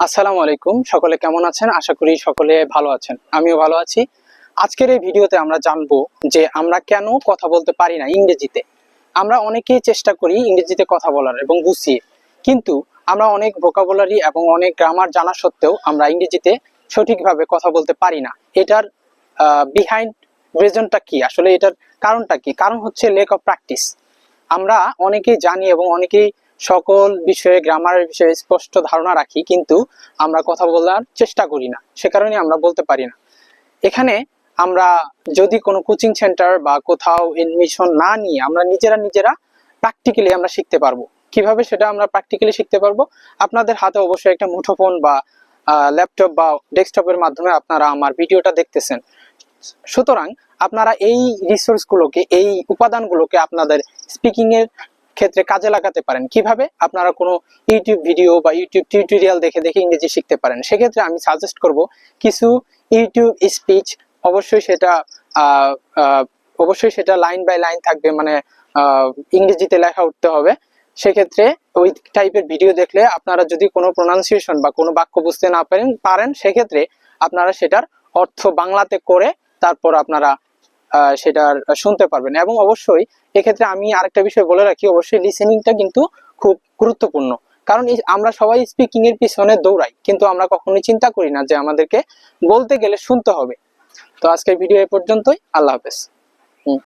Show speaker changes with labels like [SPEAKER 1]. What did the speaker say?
[SPEAKER 1] আসসালামু আলাইকুম, সকলে কেমন আছেন? আশা করি সকলে ভালো আছেন, আমিও ভালো আছি। আজকের এই ভিডিওতে আমরা জানবো যে আমরা কেন কথা বলতে পারি না ইংরেজিতে। আমরা অনেকেই চেষ্টা করি ইংরেজিতে কথা বলার এবং গুছিয়ে, কিন্তু আমরা অনেক ভোকাবুলারি এবং অনেক গ্রামার জানা সত্ত্বেও আমরা ইংরেজিতে সঠিকভাবে কথা বলতে পারি না। এটার বিহাইন্ড রিজনটা কি, আসলে এটার কারণটা কি? কারণ হচ্ছে লেক অফ প্র্যাকটিস। আমরা অনেকেই জানি এবং অনেকেই সকল বিষয়ে গ্রামারের বিষয়ে স্পষ্ট ধারণা রাখি, কিন্তু আমরা কথা বলার চেষ্টা করি না, সে কারণে আমরা বলতে পারি না। এখানে আমরা যদি কোনো কোচিং সেন্টার বা কোথাও এডমিশন না নিয়ে আমরা নিজেরা প্র্যাকটিক্যালি আমরা শিখতে পারবো। কিভাবে সেটা আমরা প্র্যাকটিক্যালি শিখতে পারবো? আপনাদের হাতে অবশ্যই একটা মুঠোফোন বা ল্যাপটপ বা ডেস্কটপের মাধ্যমে আপনারা আমার ভিডিওটা দেখতেছেন। সুতরাং আপনারা এই রিসোর্সগুলোকে, এই উপাদানগুলোকে আপনাদের স্পিকিং এর ক্ষেত্রে কাজে লাগাতে পারেন। কিভাবে? আপনারা কোনো ইউটিউব ভিডিও বা ইউটিউব টিউটোরিয়াল দেখে দেখে ইংরেজি শিখতে পারেন। সেক্ষেত্রে আমি সাজেস্ট করব কিছু ইউটিউব স্পিচ। অবশ্যই সেটা লাইন বাই লাইন থাকবে, মানে ইংরেজিতে লেখা উঠতে হবে। সেক্ষেত্রে ওই টাইপের ভিডিও দেখলে আপনারা যদি কোনো প্রোনাউন্সিয়েশন বা কোনো বাক্য বুঝতে না পারেন সেক্ষেত্রে আপনারা সেটার অর্থ বাংলাতে করে তারপর আপনারা সেটার শুনতে পারবেন। এবং অবশ্যই এক্ষেত্রে আমি আরেকটা বিষয় বলে রাখি, অবশ্যই লিসেনিংটা কিন্তু খুব গুরুত্বপূর্ণ। কারণ আমরা সবাই স্পিকিং এর পিছনে দৌড়াই, কিন্তু আমরা কখনোই চিন্তা করি না যে আমাদেরকে বলতে গেলে শুনতে হবে। তো আজকের ভিডিও এ পর্যন্তই। আল্লাহ হাফেজ।